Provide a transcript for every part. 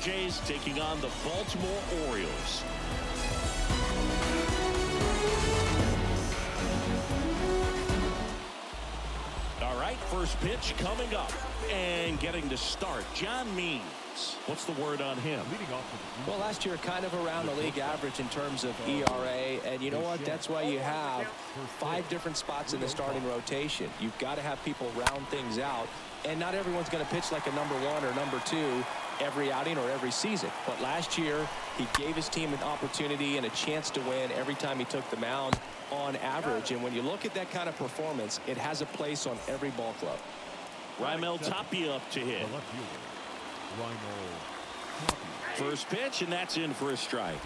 Jays taking on the Baltimore Orioles. All right, first pitch coming up and getting to start. John Means. What's the word on him? Well, last year kind of around the league average in terms of ERA, and you know what? That's why you have 5 different spots in the starting rotation. You've got to have people round things out, and not everyone's going to pitch like a number 1 or number 2 every outing or every season. But last year, he gave his team an opportunity and a chance to win every time he took the mound on average. And when you look at that kind of performance, it has a place on every ball club. Raimel Tapia up to hit. First pitch, and that's in for a strike.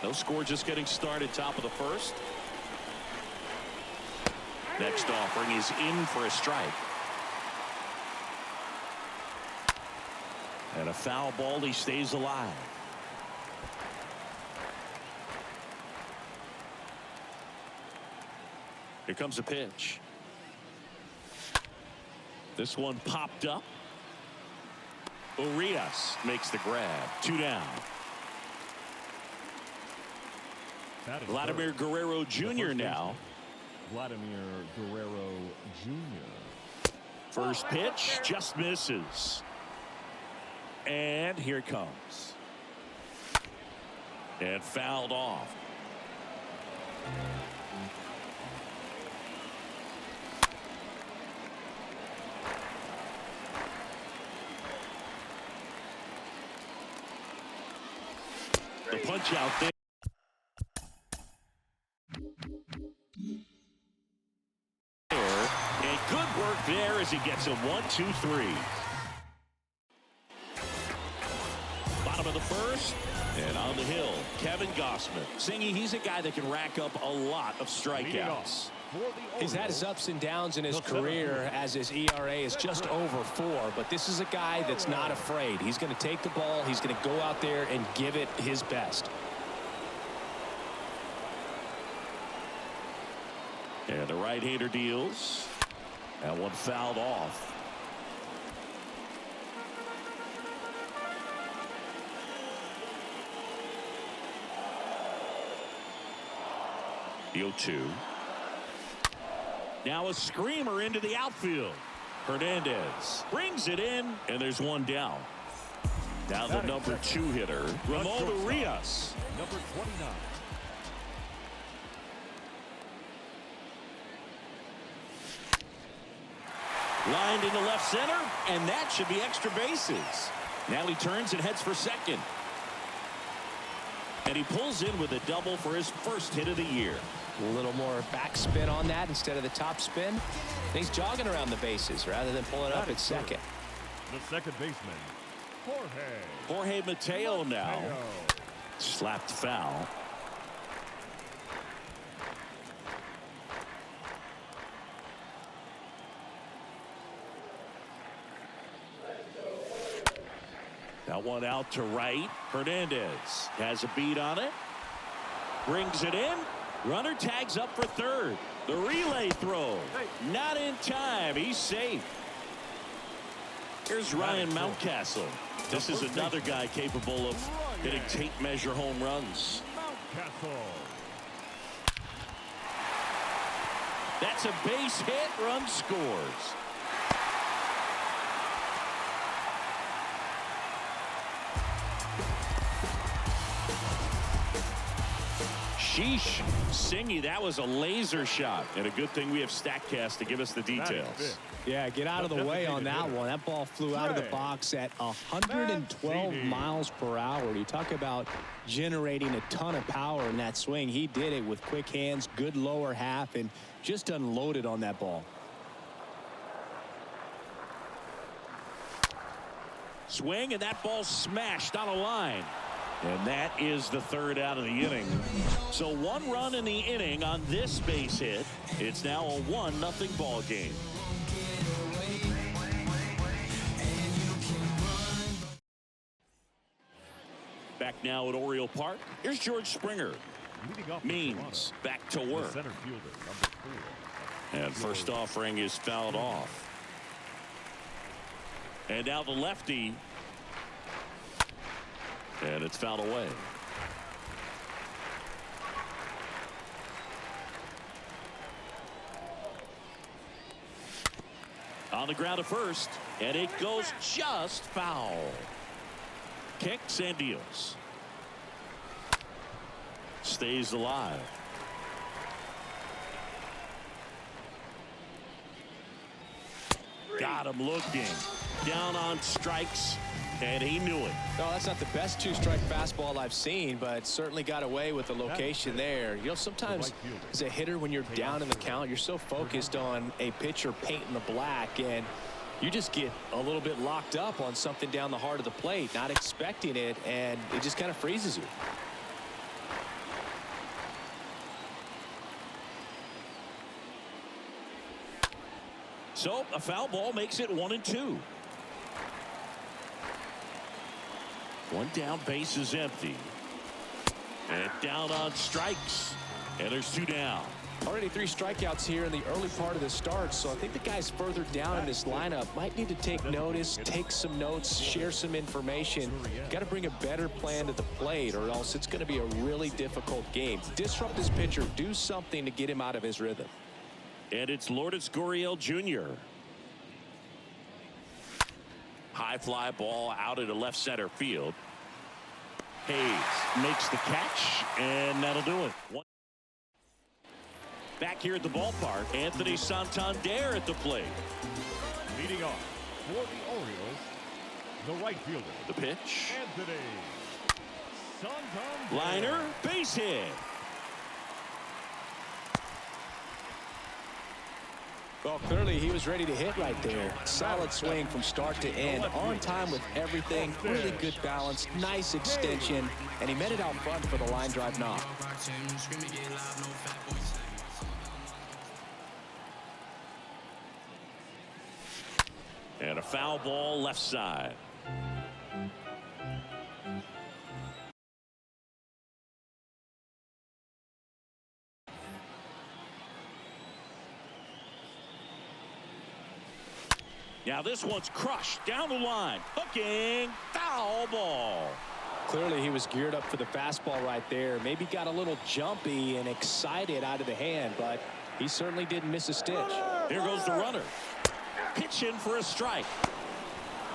No score, just getting started, top of the first. Next offering is in for a strike. And a foul ball, he stays alive. Here comes a pitch. This one popped up. Urias makes the grab. 2 down. Vladimir Guerrero Jr. now. Vladimir Guerrero Jr. First pitch just misses. And here it comes. And fouled off. The punch out there. And good work there as he gets a 1-2-3. Bottom of the first. And on the hill, Kevin Gossman. Singy, he's a guy that can rack up a lot of strikeouts. He's had his ups and downs in his career as his ERA is just over 4, but this is a guy that's not afraid. He's going to take the ball. He's going to go out there and give it his best. And the right-hander deals. That one fouled off. The 0-2. Now a screamer into the outfield. Hernandez brings it in, and there's one down. Now the number 2 hitter, Ramon Urias. Number 29. Lined into left center, and that should be extra bases. Now he turns and heads for second. And he pulls in with a double for his first hit of the year. A little more backspin on that instead of the top spin. And he's jogging around the bases rather than pulling up at second. The second baseman, Jorge Mateo now. Slapped foul. That one out to right. Hernandez has a beat on it. Brings it in. Runner tags up for third. The relay throw. Not in time. He's safe. Here's Ryan Mountcastle. This is another guy capable of hitting tape measure home runs. That's a base hit. Run scores. Sheesh. Singy, that was a laser shot. And a good thing we have StatCast to give us the details. Yeah, get out of the way on that one. That ball flew out of the box at 112 miles per hour. You talk about generating a ton of power in that swing. He did it with quick hands, good lower half, and just unloaded on that ball. Swing, and that ball smashed on a line. And that is the third out of the inning. So 1 run in the inning on this base hit. It's now a 1-0 ball game. Back now at Oriole Park. Here's George Springer. Means back to work. And first offering is fouled off. And now the lefty And it's fouled away. On the ground to first, and it goes just foul. Kicks and deals. Stays alive. Got him looking. Down on strikes, and he knew it. No, that's not the best two-strike fastball I've seen, but certainly got away with the location there. You know, sometimes as a hitter, when you're down in the count, you're so focused on a pitcher painting the black, and you just get a little bit locked up on something down the heart of the plate, not expecting it, and it just kind of freezes you. So a foul ball makes it 1-2. One down, base is empty. And down on strikes. And there's 2 down. Already 3 strikeouts here in the early part of the start, so I think the guys further down in this lineup might need to take notice, take some notes, share some information. Got to bring a better plan to the plate, or else it's going to be a really difficult game. Disrupt his pitcher, do something to get him out of his rhythm. And it's Lourdes Gurriel Jr. High fly ball out into left center field. Hayes makes the catch, and that'll do it. Back here at the ballpark, Anthony Santander at the plate. Leading off for the Orioles, the right fielder. The pitch. Anthony Santander. Liner, base hit. Well, clearly he was ready to hit right there. Solid swing from start to end. On time with everything. Really good balance. Nice extension. And he met it out front for the line drive knock. And a foul ball left side. Now this one's crushed down the line. Hooking, foul ball. Clearly he was geared up for the fastball right there. Maybe got a little jumpy and excited out of the hand, but he certainly didn't miss a stitch. Here goes the runner. Pitch in for a strike.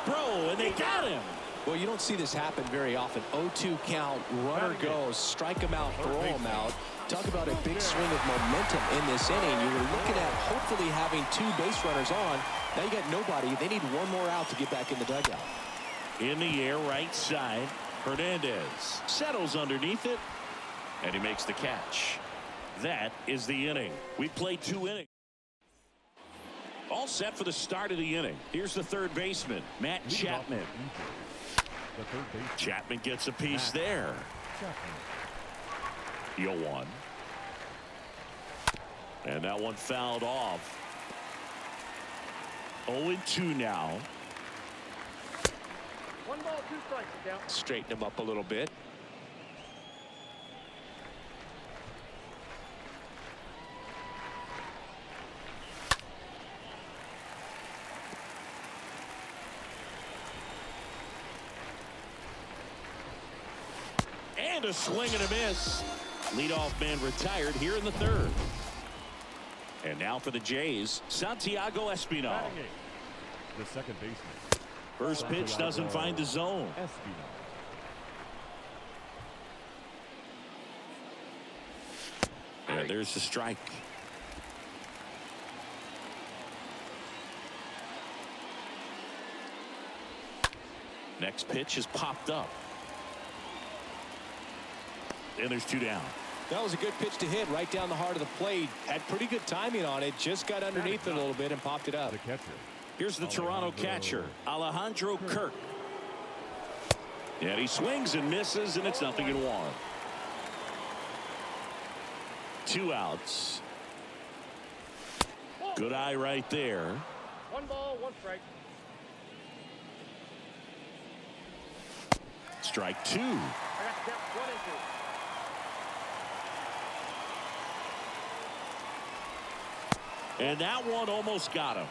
Throw, and they got him. Well, you don't see this happen very often. 0-2 count, runner goes, strike him out, throw him out. Talk about a big swing of momentum in this inning. You were looking at hopefully having 2 base runners on. Now you got nobody. They need one more out to get back in the dugout. In the air, right side. Hernandez settles underneath it, and he makes the catch. That is the inning. We played 2 innings. All set for the start of the inning. Here's the third baseman, Matt Chapman. Chapman gets a piece there. 0-1. And that one fouled off. 0-2 now. 1 ball, 2 strikes. Down. Straighten him up a little bit. And a swing and a miss. Leadoff man retired here in the 3rd. And now for the Jays, Santiago Espinal. The second baseman. First pitch doesn't find the zone. Espinal. And there's the strike. Next pitch is popped up. And there's 2 down. That was a good pitch to hit right down the heart of the plate. Had pretty good timing on it. Just got underneath it a little bit and popped it up. The catcher. Here's the Toronto catcher, Alejandro Kirk. And he swings and misses, and it's 0-1. 2 outs. Good eye right there. 1 ball, 1 strike. Strike 2. I got the count. 1-2. And that one almost got him.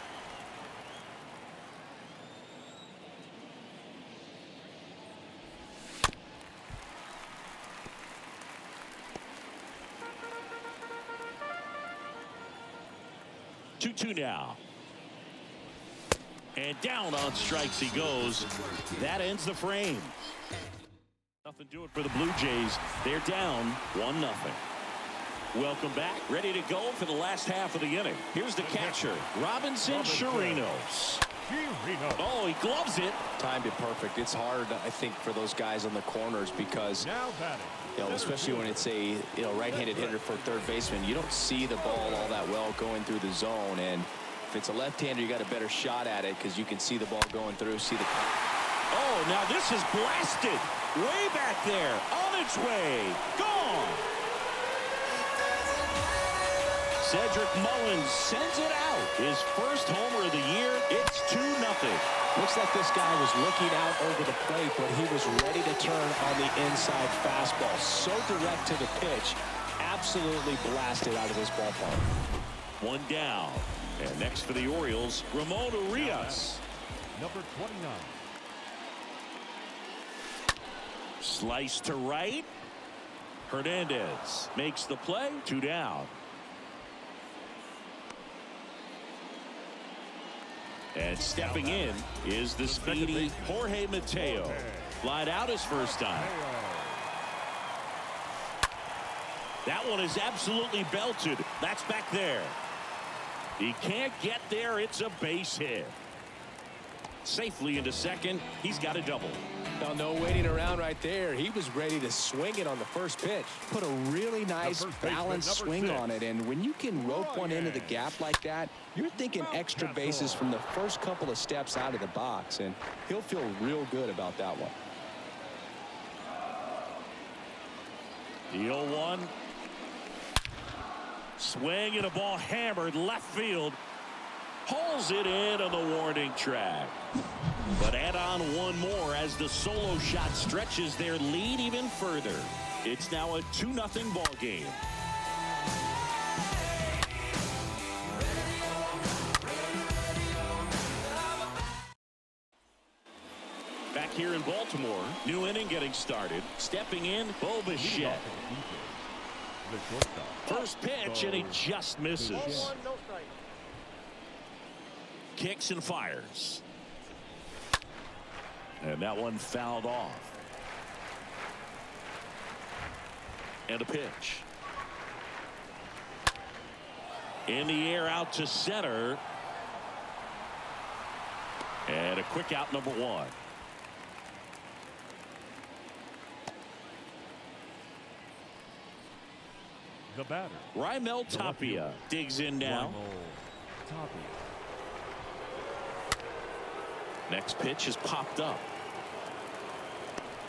2-2 now. And down on strikes he goes. That ends the frame. Nothing to it for the Blue Jays. They're down 1-0. Welcome back. Ready to go for the last half of the inning. Here's the catcher, Robinson Chirinos. Oh, he gloves it. Timed it perfect. It's hard, I think, for those guys on the corners because, especially when it's a right-handed hitter for third baseman, you don't see the ball all that well going through the zone. And if it's a left-hander, you got a better shot at it because you can see the ball going through. Oh, now this is blasted way back there, on its way, gone. Cedric Mullins sends it out. His first homer of the year. It's 2-0. Looks like this guy was looking out over the plate, but he was ready to turn on the inside fastball. So direct to the pitch. Absolutely blasted out of this ballpark. One down. And next for the Orioles, Ramon Urias. Number 29. Slice to right. Hernandez makes the play. 2 down. And stepping in is the speedy Jorge Mateo. Flied out his first time. That one is absolutely belted. That's back there. He can't get there. It's a base hit. Safely into second. He's got a double. Now, no waiting around right there. He was ready to swing it on the first pitch. Put a really nice balanced swing on it. And when you can rope one into the gap like that, you're thinking extra bases from the first couple of steps out of the box. And he'll feel real good about that one. The 0-1. Swing and a ball hammered left field. Pulls it in on the warning track. But add on one more as the solo shot stretches their lead even further. It's now a 2-0 ball game. Back here in Baltimore, new inning getting started. Stepping in, Bo Bichette. First pitch, and he just misses. 1-1, no strike. Kicks and fires. And that one fouled off. And a pitch. In the air out to center. And a quick out, number 1. The batter, Raimel Tapia digs in now. Next pitch is popped up.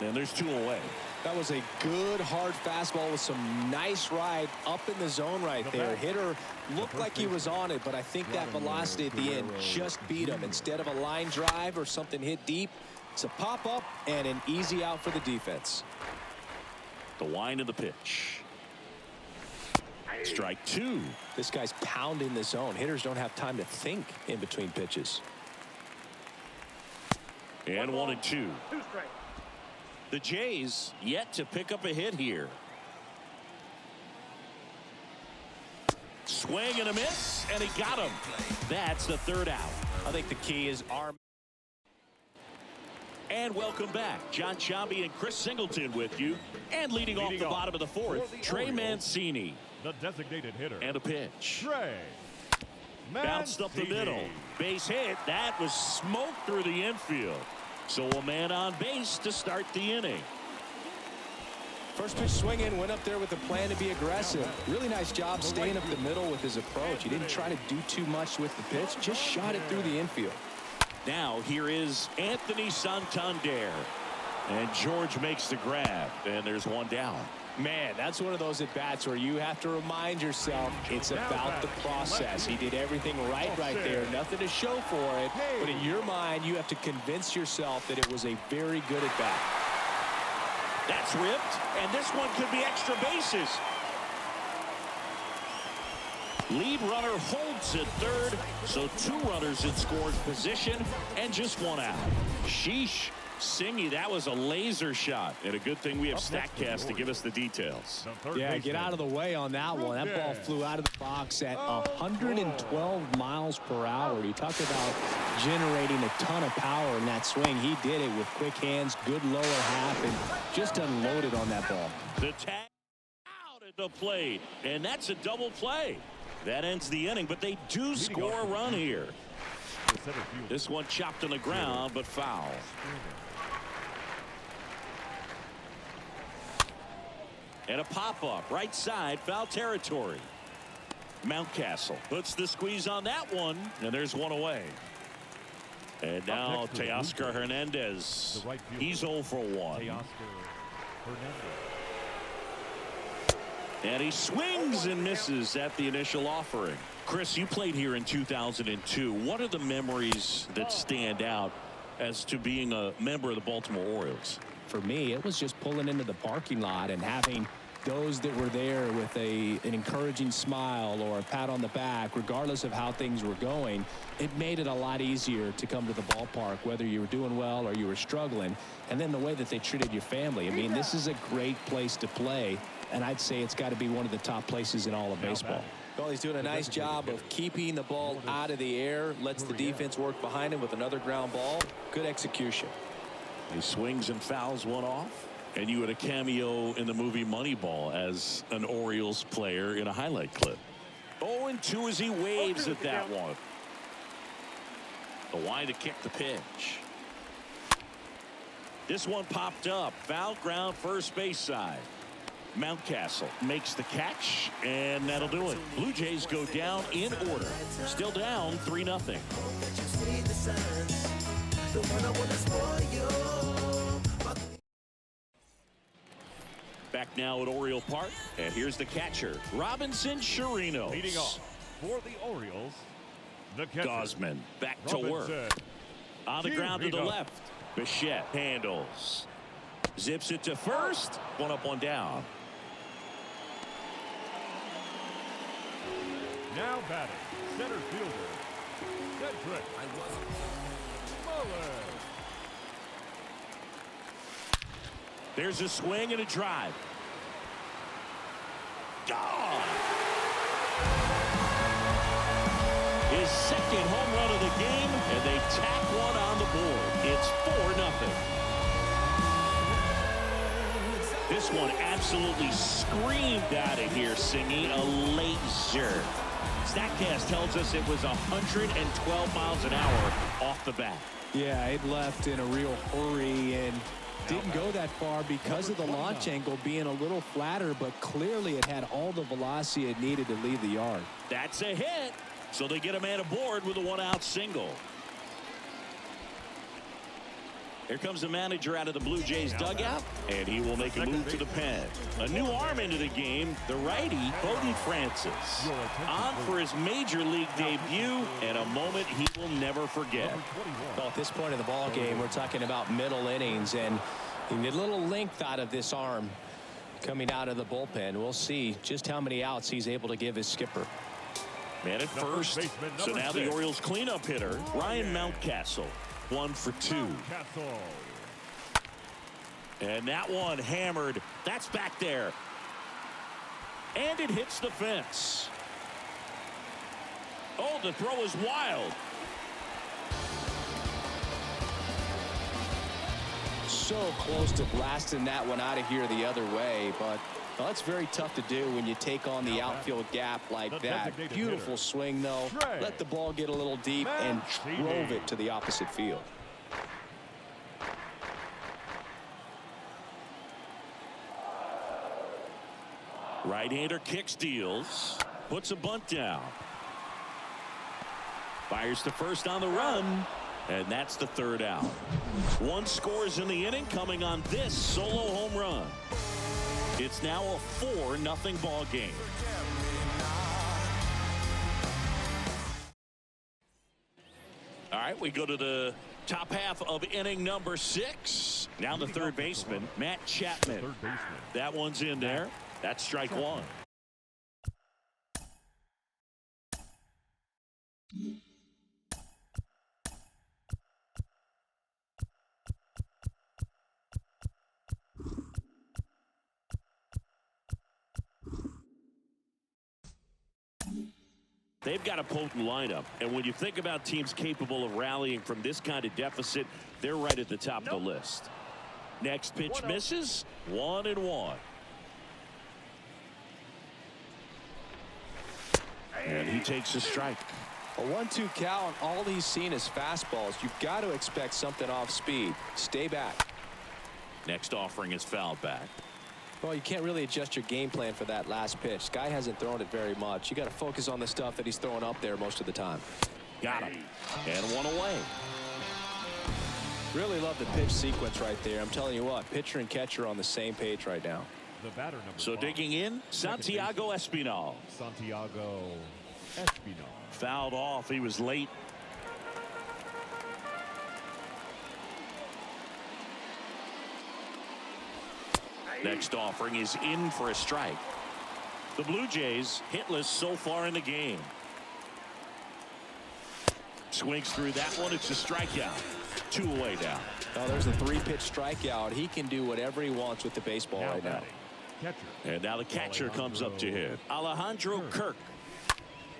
And there's 2 away. That was a good hard fastball with some nice ride up in the zone right there. Hitter looked like he was on it, but I think that velocity at the end just beat him. Instead of a line drive or something hit deep, it's a pop up and an easy out for the defense. The wind of the pitch. Strike 2. This guy's pounding the zone. Hitters don't have time to think in between pitches. And 1-2. 2 strikes. The Jays yet to pick up a hit here. Swing and a miss, and he got him. That's the 3rd out. I think the key is arm. And welcome back. John Sciambi and Chris Singleton with you. And leading off the bottom of the 4th, Trey Mancini. The designated hitter. And a pitch. Trey Bounced up the middle. Base hit. That was smoked through the infield. So a man on base to start the inning. First pitch swinging, went up there with a plan to be aggressive. Really nice job staying up the middle with his approach. He didn't try to do too much with the pitch, just shot it through the infield. Now here is Anthony Santander. And George makes the grab. And there's 1 down. Man, that's one of those at-bats where you have to remind yourself it's about the process. He did everything right there. Nothing to show for it. But in your mind, you have to convince yourself that it was a very good at-bat. That's ripped. And this one could be extra bases. Lead runner holds at 3rd. So 2 runners in scoring position and just 1 out. Sheesh. Singy, that was a laser shot. And a good thing we have StatCast to give us the details. Yeah, get out of the way on that one. That ball flew out of the box at 112 miles per hour. You talk about generating a ton of power in that swing. He did it with quick hands, good lower half, and just unloaded on that ball. The tag out at the plate, and that's a double play. That ends the inning, but they do score a run here. This one chopped on the ground, but foul. And a pop-up, right side, foul territory. Mountcastle puts the squeeze on that one, and there's one away. And now Teoscar Hernandez. He's 0 for 1. And he swings and misses at the initial offering. Chris, you played here in 2002. What are the memories that stand out as to being a member of the Baltimore Orioles? For me, it was just pulling into the parking lot and having those that were there with an encouraging smile or a pat on the back, regardless of how things were going. It made it a lot easier to come to the ballpark, whether you were doing well or you were struggling. And then the way that they treated your family. I mean, this is a great place to play, and I'd say it's got to be one of the top places in all of baseball. Well, he's doing a nice job of keeping the ball out of the air, lets the defense work behind him with another ground ball. Good execution. He swings and fouls one off. And you had a cameo in the movie Moneyball as an Orioles player in a highlight clip. 0-2 as he waves at that one. The wide to kick the pitch. This one popped up. Foul ground, first base side. Mountcastle makes the catch, and that'll do it. Blue Jays go down in order. Still down 3-0. Back now at Oriole Park, and here's the catcher, Robinson Chirinos. Leading off for the Orioles, the catcher, Gosman back to work. On the ground to the left. Bichette handles. Zips it to first. One up, one down. Now batting, center fielder, Cedric Mullins. There's a swing and a drive. Gone. His second home run of the game, and they tack one on the board. It's 4-0. This one absolutely screamed out of here, singing a laser. StatCast tells us it was 112 miles an hour off the bat. Yeah, it left in a real hurry and didn't go that far because of the launch angle being a little flatter, but clearly it had all the velocity it needed to leave the yard. That's a hit, so they get a man aboard with a one-out single. Here comes the manager out of the Blue Jays dugout, and he will make a move to the pen. A new arm into the game, the righty, Bowden Francis. On for his major league debut, and a moment he will never forget. Well, at this point in the ball game, we're talking about middle innings, and you need a little length out of this arm coming out of the bullpen. We'll see just how many outs he's able to give his skipper. Man at first, so now the Orioles cleanup hitter, Ryan Mountcastle. 1 for 2. And that one hammered. That's back there. And it hits the fence. Oh, the throw is wild. So close to blasting that one out of here the other way, but well, that's very tough to do when you take on the outfield gap like that. Beautiful swing, though. Let the ball get a little deep and drove it to the opposite field. Right-hander kicks, deals, puts a bunt down. Fires to first on the run, and that's the third out. One scores in the inning coming on this solo home run. It's now a 4-0 ball game. All right, we go to the top half of inning number 6. Now the third baseman, Matt Chapman. That one's in there. That's strike one. They've got a potent lineup, and when you think about teams capable of rallying from this kind of deficit, they're right at the top of the list. Next pitch misses. 1-1. And he takes a strike. A 1-2 count. All he's seen is fastballs. You've got to expect something off speed. Stay back. Next offering is fouled back. Well, you can't really adjust your game plan for that last pitch. Guy hasn't thrown it very much. You got to focus on the stuff that he's throwing up there most of the time. Got him. And one away. Really love the pitch sequence right there. I'm telling you what, pitcher and catcher on the same page right now. The batter number So 5. digging in, Santiago Espinal. Santiago Espinal. Fouled off. He was late. Next offering is in for a strike. The Blue Jays hitless so far in the game. Swings through that one. It's a strikeout. 2 away now. Oh, there's a 3-pitch strikeout. He can do whatever he wants with the baseball right now. Catcher. And now the catcher comes up to hit. Alejandro Kirk.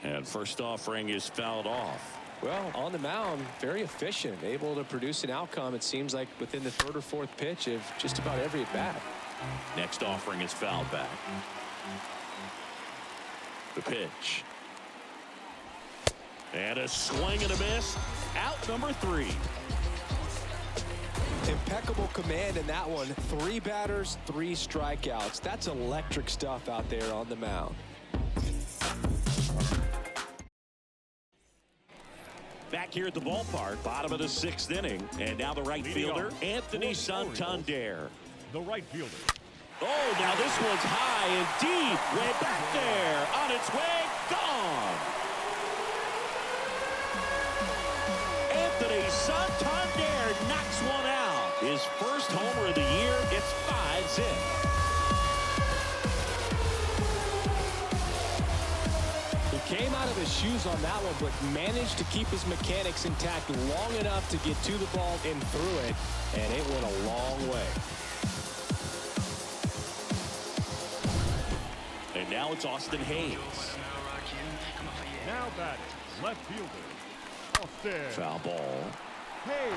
And first offering is fouled off. Well, on the mound, very efficient, able to produce an outcome, it seems like, within the 3rd or 4th pitch of just about every at bat. Next offering is fouled back. The pitch. And a swing and a miss. Out number 3. Impeccable command in that one. 3 batters, 3 strikeouts. That's electric stuff out there on the mound. Back here at the ballpark, bottom of the 6th inning. And now the right fielder, Anthony Santander. The right fielder. Oh, now this one's high and deep. Way back there. On its way. Gone. Anthony Santander knocks one out. His first homer of the year. It's 5-zip. He came out of his shoes on that one, but managed to keep his mechanics intact long enough to get to the ball and through it, and it went a long way. And now it's Austin Hayes. Now batting. Left fielder. Austin. Foul ball. Hayes.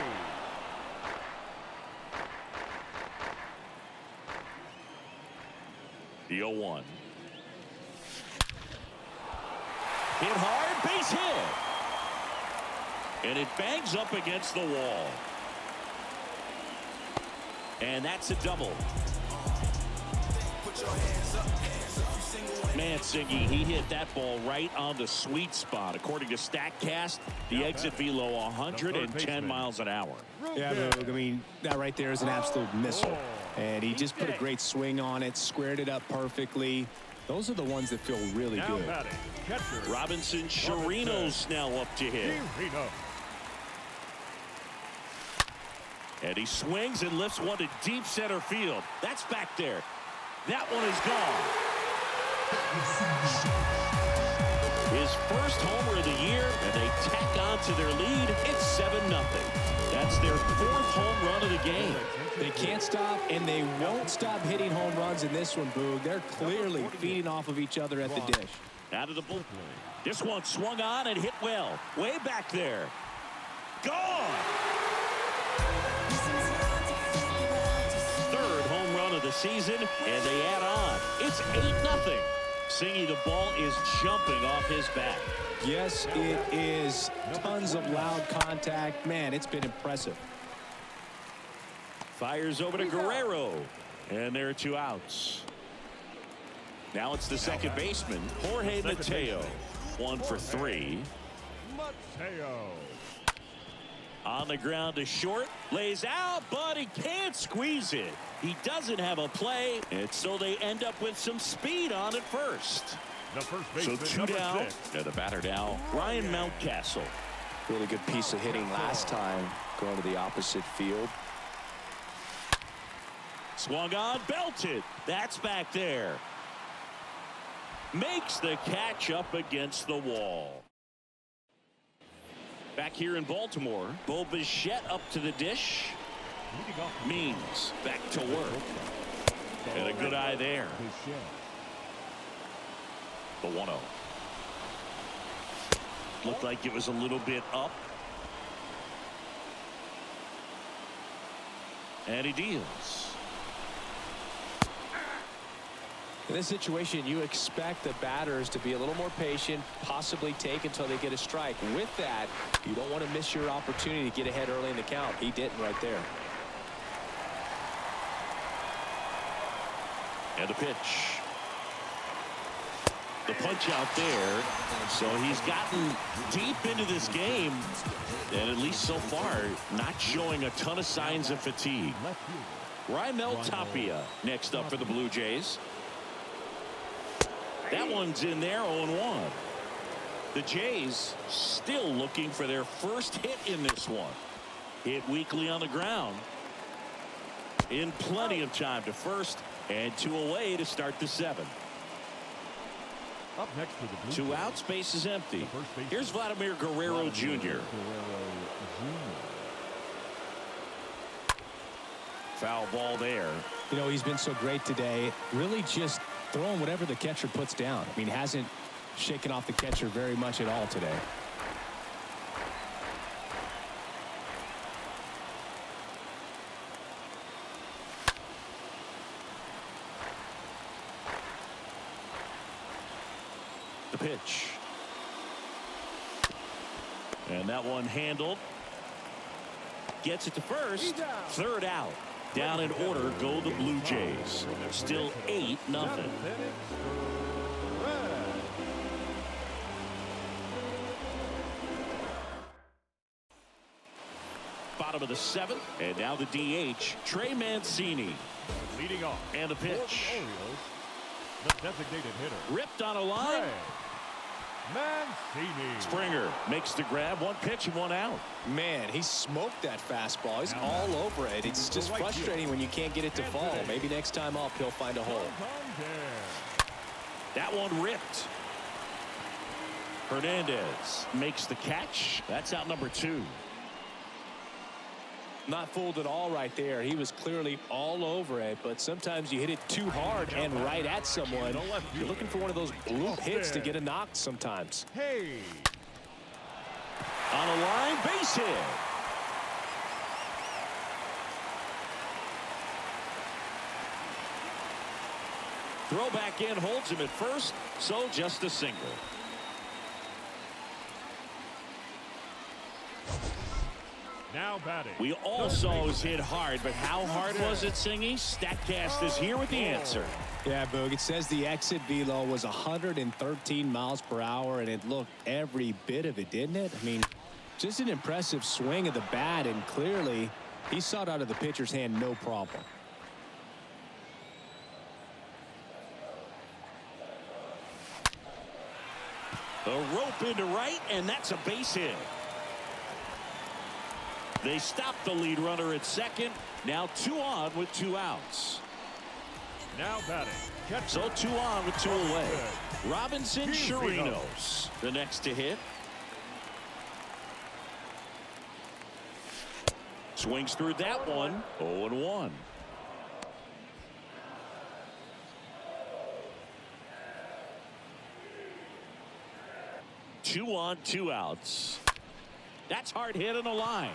The 0-1. Hit hard, base hit. And it bangs up against the wall. And that's a double. Mansingy, he hit that ball right on the sweet spot. According to StatCast, the exit velo 110 miles an hour. Yeah, Boog, I mean, that right there is an absolute missile. And he just put a great swing on it, squared it up perfectly. Those are the ones that feel really Now good. batting. Catcher. Robinson Chirinos now up to hit. Chirino. And he swings and lifts one to deep center field. That's back there. That one is gone. His first homer of the year, and they tack on to their lead. It's 7-0. That's their 4th home run of the game. They can't stop, and they won't stop hitting home runs in this one, Boog. They're clearly feeding off of each other at the dish. Out of the bullpen. This one swung on and hit well. Way back there. Gone! 3rd home run of the season, and they add on. It's 8-0. Singy, the ball is jumping off his bat. Yes, it is. Tons of loud contact. Man, it's been impressive. Fires over to Guerrero. And there are 2 outs. Now it's the second baseman, Jorge Mateo. 1 for 3. Mateo. On the ground to short. Lays out, but he can't squeeze it. He doesn't have a play, and so they end up with some speed on at first. The first So baseman, 2 down. 6. And the batter now, Ryan Mountcastle. Really good piece of hitting last time, going to the opposite field. Swung on, belted. That's back there. Makes the catch up against the wall. Back here in Baltimore, Bo Bichette up to the dish. Means back to work. And a good eye there. The 1-0. Looked like it was a little bit up. And he deals. In this situation, you expect the batters to be a little more patient, possibly take until they get a strike. With that, you don't want to miss your opportunity to get ahead early in the count. He didn't right there. And a pitch. The punch out there. So he's gotten deep into this game, and at least so far not showing a ton of signs of fatigue. Raimel Tapia next up for the Blue Jays. That one's in there, 0-1. The Jays still looking for their first hit in this one. Hit weakly on the ground. In plenty of time to first, and 2 away to start the 7th. Up next for the Blue 2 Jays, outs, base is empty. Here's Vladimir Guerrero Jr. Foul ball there. You know, he's been so great today. Really just throwing whatever the catcher puts down. I mean, hasn't shaken off the catcher very much at all today. The pitch. And that one handled. Gets it to first. 3rd out. Down in order go the Blue Jays. Still 8-0. Bottom of the 7th, and now the DH, Trey Mancini. Leading off. And a For the pitch. Orioles, the designated hitter, Ripped on a line. Trey Mancini. Springer makes the grab. 1 pitch and 1 out. Man, he smoked that fastball. He's all over it. It's just frustrating when you can't get it to fall. Maybe next time up he'll find a hole. That one ripped. Hernandez makes the catch. That's out number 2. Not fooled at all right there. He was clearly all over it, but sometimes you hit it too hard and right at someone. You're looking for one of those bloop hits to get a knock sometimes. Hey. On a line, base hit. Throw back in, holds him at first, so just a single. Now batting. We all saw it was hit hard, but how hard was it, Singy? StatCast is here with the answer. Yeah, Boog, it says the exit velo was 113 miles per hour, and it looked every bit of it, didn't it? I mean, just an impressive swing of the bat, and clearly he saw it out of the pitcher's hand no problem. The rope into right, and that's a base hit. They stop the lead runner at second. Now 2 on with 2 outs. Now batting. So 2 on with 2 away. Robinson Chirinos, the next to hit. Swings through that one. 0-1. Two on, 2 outs. That's hard hit on the line.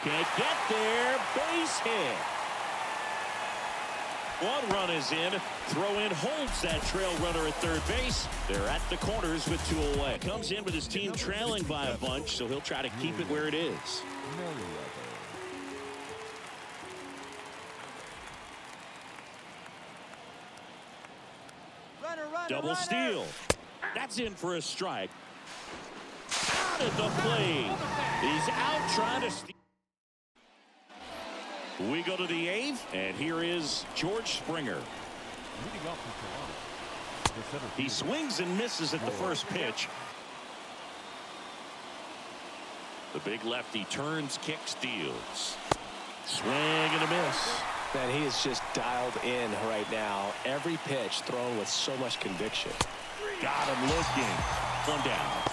Can't get there. Base hit. 1 run is in. Throw in holds that trail runner at third base. They're at the corners with 2 away. Comes in with his team trailing by a bunch, so he'll try to keep it where it is. Double steal. That's in for a strike. Out at the plate. He's out trying to steal. We go to the 8th, and here is George Springer. He swings and misses at the first pitch. The big lefty turns, kicks, deals. Swing and a miss. Man, he is just dialed in right now. Every pitch thrown with so much conviction. Got him looking. 1 down.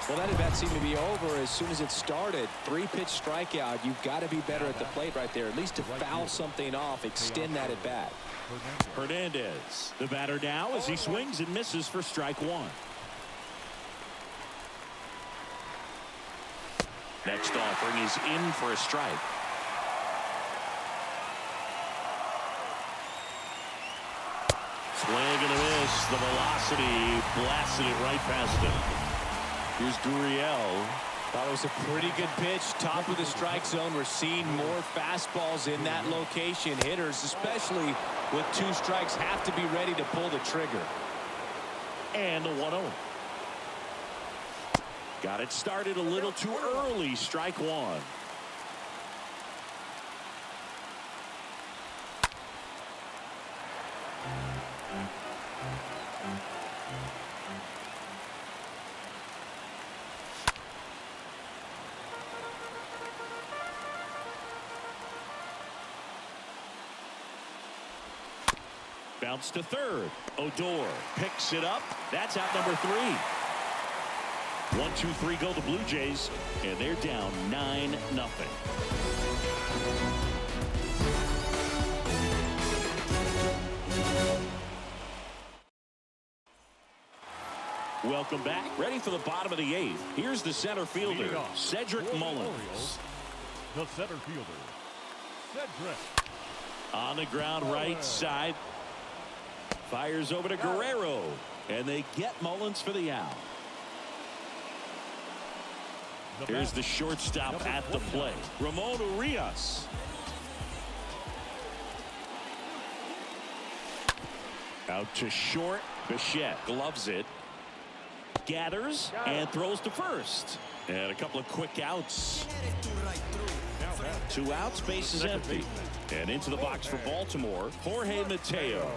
Well, that at bat seemed to be over as soon as it started. 3-pitch strikeout. You've got to be better at the plate right there, at least to foul something off, extend that at bat. Hernandez, the batter now as he swings and misses for strike 1. Next offering is in for a strike. Swing and a miss. The velocity blasted it right past him. Here's Gurriel. Thought it was a pretty good pitch. Top of the strike zone. We're seeing more fastballs in that location. Hitters, especially with 2 strikes, have to be ready to pull the trigger. And the 1-0. Got it started a little too early. Strike 1. Bounce to third. Odor picks it up. That's out number 3. 1-2-3 go the Blue Jays, and they're down 9-0. Welcome back. Ready for the bottom of the 8th. Here's the center fielder, Cedric Mullins. The center fielder, Cedric. On the ground right side. Fires over to Guerrero. And they get Mullins for the out. Here's the shortstop at the plate, Ramon Urias. Out to short. Bichette gloves it. Gathers and throws to first. And a couple of quick outs. 2 outs, base is empty. And into the box for Baltimore, Jorge Mateo.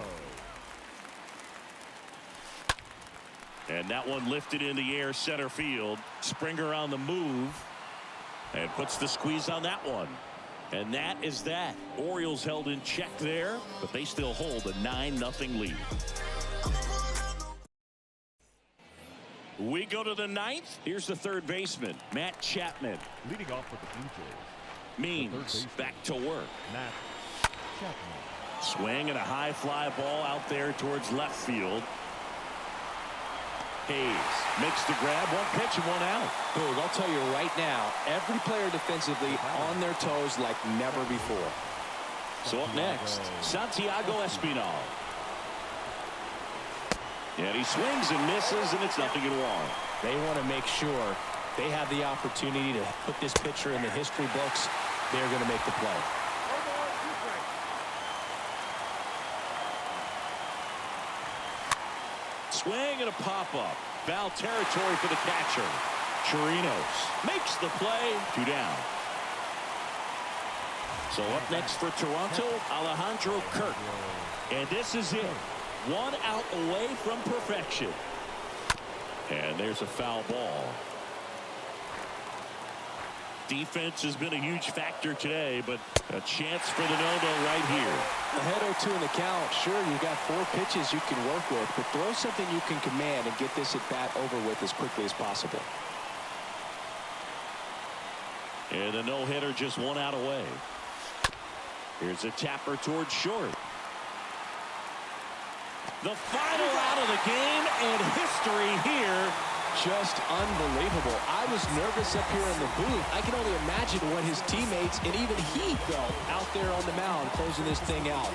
And that one lifted in the air center field. Springer on the move. And puts the squeeze on that one. And that is that. Orioles held in check there, but they still hold a 9-0 lead. We go to the 9th. Here's the third baseman, Matt Chapman. Leading off with the Blue Jays. Means back to work. Matt Chapman. Swing and a high fly ball out there towards left field. Hayes makes the grab. 1 pitch and 1 out. Boog, I'll tell you right now, every player defensively on their toes like never before. So up next, Santiago Espinal. And he swings and misses, and it's 0-1. They want to make sure they have the opportunity to put this pitcher in the history books. They're going to make the play. 1 ball, 2 strikes. Swing and a pop-up. Foul territory for the catcher. Chirinos makes the play. 2 down. So up next for Toronto, Alejandro Kirk. And this is it. 1 out away from perfection. And there's a foul ball. Defense has been a huge factor today, but a chance for the no-no right here. Ahead 0-2 in the count. Sure, you've got 4 pitches you can work with, but throw something you can command and get this at bat over with as quickly as possible. And a no-hitter just 1 out away. Here's a tapper towards short. The final out of the game, and history here. Just unbelievable. I was nervous up here in the booth. I can only imagine what his teammates and even he felt out there on the mound closing this thing out.